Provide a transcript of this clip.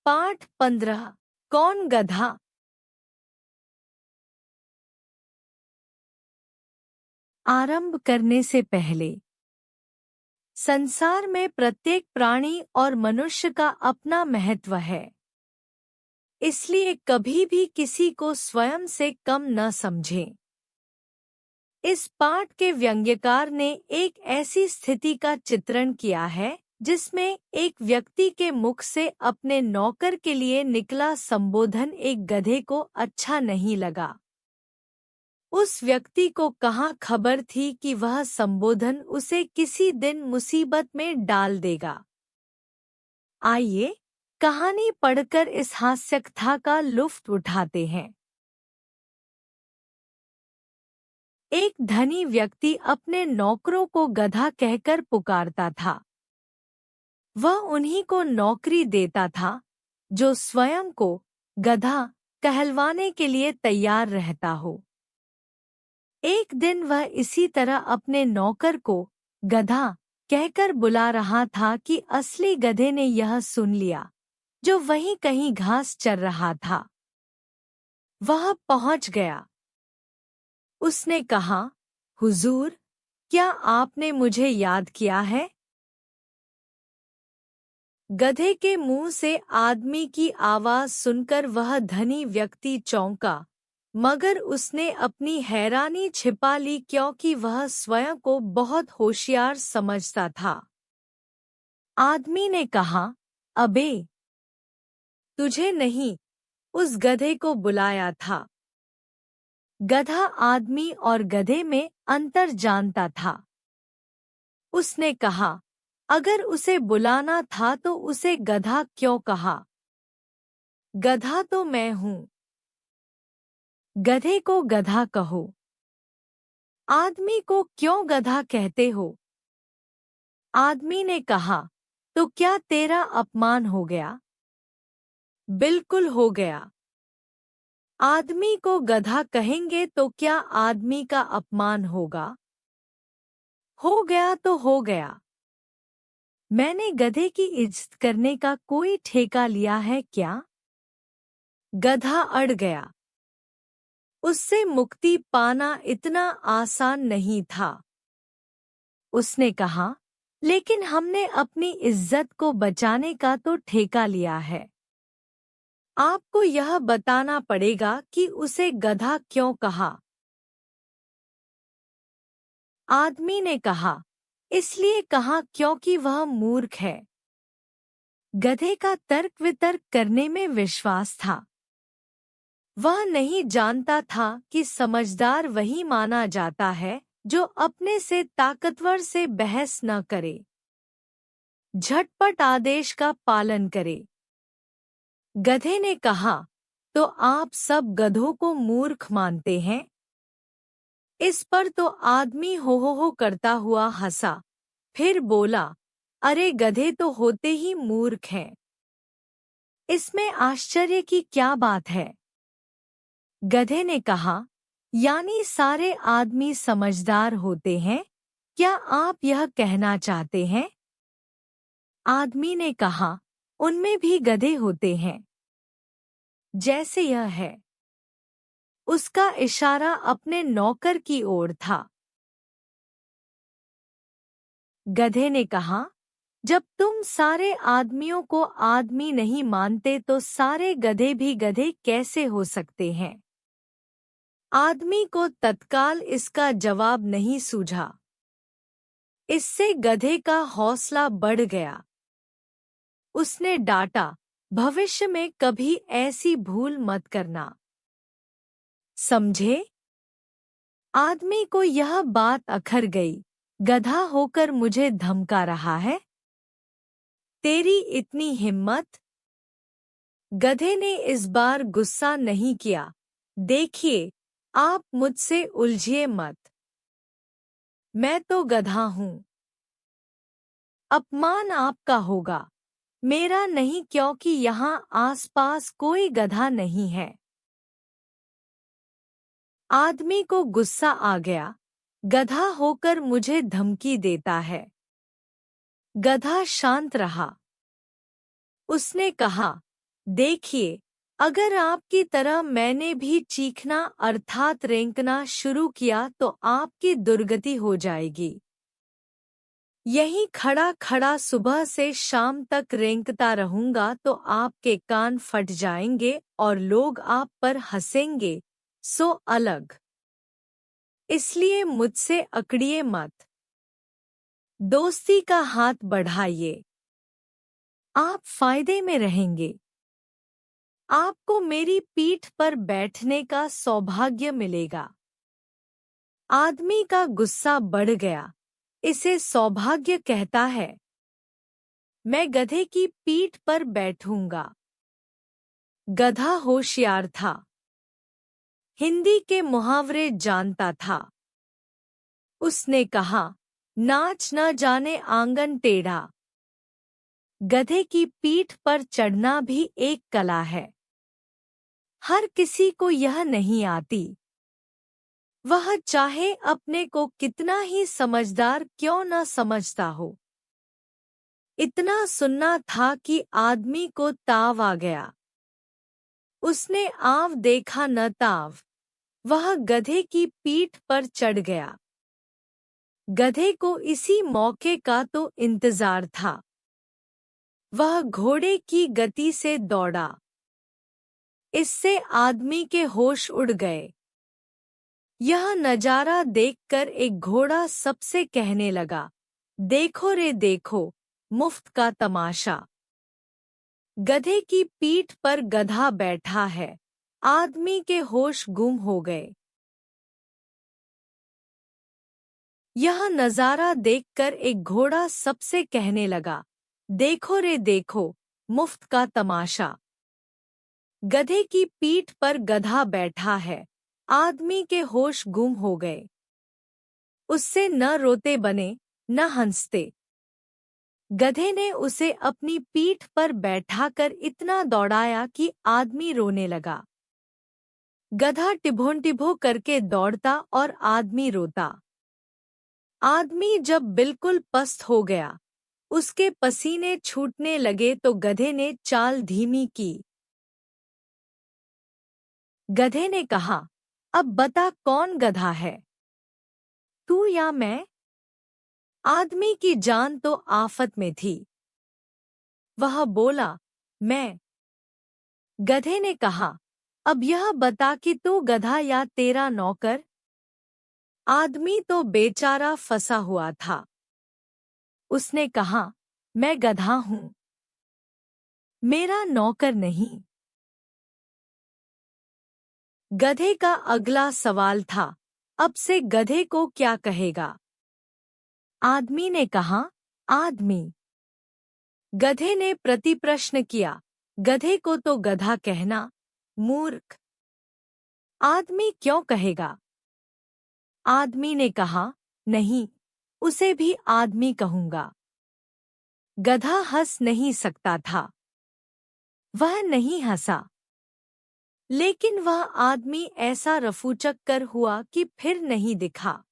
पाठ 15। कौन गधा? आरंभ करने से पहले संसार में प्रत्येक प्राणी और मनुष्य का अपना महत्व है, इसलिए कभी भी किसी को स्वयं से कम न समझें। इस पाठ के व्यंग्यकार ने एक ऐसी स्थिति का चित्रण किया है जिसमें एक व्यक्ति के मुख से अपने नौकर के लिए निकला संबोधन एक गधे को अच्छा नहीं लगा। उस व्यक्ति को कहाँ खबर थी कि वह संबोधन उसे किसी दिन मुसीबत में डाल देगा। आइए कहानी पढ़कर इस हास्यकथा का लुत्फ उठाते हैं। एक धनी व्यक्ति अपने नौकरों को गधा कहकर पुकारता था। वह उन्हीं को नौकरी देता था जो स्वयं को गधा कहलवाने के लिए तैयार रहता हो। एक दिन वह इसी तरह अपने नौकर को गधा कहकर बुला रहा था कि असली गधे ने यह सुन लिया, जो वहीं कहीं घास चर रहा था। वह पहुंच गया। उसने कहा, हुजूर, क्या आपने मुझे याद किया है? गधे के मुंह से आदमी की आवाज सुनकर वह धनी व्यक्ति चौंका, मगर उसने अपनी हैरानी छिपा ली क्योंकि वह स्वयं को बहुत होशियार समझता था। आदमी ने कहा, अबे, तुझे नहीं, उस गधे को बुलाया था। गधा आदमी और गधे में अंतर जानता था। उसने कहा, अगर उसे बुलाना था तो उसे गधा क्यों कहा? गधा तो मैं हूं। गधे को गधा कहो। आदमी को क्यों गधा कहते हो? आदमी ने कहा, तो क्या तेरा अपमान हो गया? बिल्कुल हो गया। आदमी को गधा कहेंगे तो क्या आदमी का अपमान होगा? हो गया तो हो गया। मैंने गधे की इज्जत करने का कोई ठेका लिया है क्या? गधा अड़ गया। उससे मुक्ति पाना इतना आसान नहीं था। उसने कहा, लेकिन हमने अपनी इज्जत को बचाने का तो ठेका लिया है। आपको यह बताना पड़ेगा कि उसे गधा क्यों कहा। आदमी ने कहा, इसलिए कहा क्योंकि वह मूर्ख है। गधे का तर्क वितर्क करने में विश्वास था। वह नहीं जानता था कि समझदार वही माना जाता है जो अपने से ताकतवर से बहस न करे, झटपट आदेश का पालन करे। गधे ने कहा, तो आप सब गधों को मूर्ख मानते हैं? इस पर तो आदमी हो करता हुआ हंसा, फिर बोला, अरे गधे तो होते ही मूर्ख हैं। इसमें आश्चर्य की क्या बात है? गधे ने कहा, यानी सारे आदमी समझदार होते हैं, क्या आप यह कहना चाहते हैं? आदमी ने कहा, उनमें भी गधे होते हैं, जैसे यह है। उसका इशारा अपने नौकर की ओर था। गधे ने कहा, जब तुम सारे आदमियों को आदमी नहीं मानते तो सारे गधे भी गधे कैसे हो सकते हैं? आदमी को तत्काल इसका जवाब नहीं सूझा। इससे गधे का हौसला बढ़ गया। उसने डांटा, भविष्य में कभी ऐसी भूल मत करना। समझे? आदमी को यह बात अखर गई, गधा होकर मुझे धमका रहा है? तेरी इतनी हिम्मत? गधे ने इस बार गुस्सा नहीं किया, देखिए, आप मुझसे उलझिए मत। मैं तो गधा हूं। अपमान आपका होगा, मेरा नहीं, क्योंकि यहाँ आसपास कोई गधा नहीं है। आदमी को गुस्सा आ गया, गधा होकर मुझे धमकी देता है। गधा शांत रहा। उसने कहा, देखिए, अगर आपकी तरह मैंने भी चीखना अर्थात रेंकना शुरू किया तो आपकी दुर्गति हो जाएगी। यहीं खड़ा खड़ा सुबह से शाम तक रेंकता रहूंगा तो आपके कान फट जाएंगे और लोग आप पर हंसेंगे, सो अलग। इसलिए मुझसे अकड़िए मत। दोस्ती का हाथ बढ़ाइए। आप फायदे में रहेंगे। आपको मेरी पीठ पर बैठने का सौभाग्य मिलेगा। आदमी का गुस्सा बढ़ गया। इसे सौभाग्य कहता है। मैं गधे की पीठ पर बैठूंगा। गधा होशियार था। हिंदी के मुहावरे जानता था। उसने कहा, नाच न जाने आंगन टेढ़ा। गधे की पीठ पर चढ़ना भी एक कला है। हर किसी को यह नहीं आती। वह चाहे अपने को कितना ही समझदार क्यों न समझता हो। इतना सुनना था कि आदमी को ताव आ गया। उसने आव देखा न ताव। वह गधे की पीठ पर चढ़ गया। गधे को इसी मौके का तो इंतजार था। वह घोड़े की गति से दौड़ा। इससे आदमी के होश उड़ गए। यह नजारा देखकर एक घोड़ा सबसे कहने लगा, देखो रे देखो, मुफ्त का तमाशा। गधे की पीठ पर गधा बैठा है। आदमी के होश गुम हो गए। यह नजारा देखकर एक घोड़ा सबसे कहने लगा, देखो रे देखो, मुफ्त का तमाशा। गधे की पीठ पर गधा बैठा है। आदमी के होश गुम हो गए। उससे न रोते बने, न हंसते। गधे ने उसे अपनी पीठ पर बैठाकर इतना दौड़ाया कि आदमी रोने लगा। गधा टिभो करके दौड़ता और आदमी रोता। आदमी जब बिल्कुल पस्त हो गया, उसके पसीने छूटने लगे तो गधे ने चाल धीमी की। गधे ने कहा, अब बता कौन गधा है, तू या मैं? आदमी की जान तो आफत में थी। वह बोला, मैं। गधे ने कहा, अब यह बता कि तू गधा या तेरा नौकर? आदमी तो बेचारा फंसा हुआ था। उसने कहा, मैं गधा हूं, मेरा नौकर नहीं। गधे का अगला सवाल था, अब से गधे को क्या कहेगा? आदमी ने कहा, आदमी। गधे ने प्रतिप्रश्न किया, गधे को तो गधा कहना, मूर्ख। आदमी क्यों कहेगा? आदमी ने कहा, नहीं, उसे भी आदमी कहूंगा। गधा हंस नहीं सकता था। वह नहीं हंसा। लेकिन वह आदमी ऐसा रफूचक्कर हुआ कि फिर नहीं दिखा।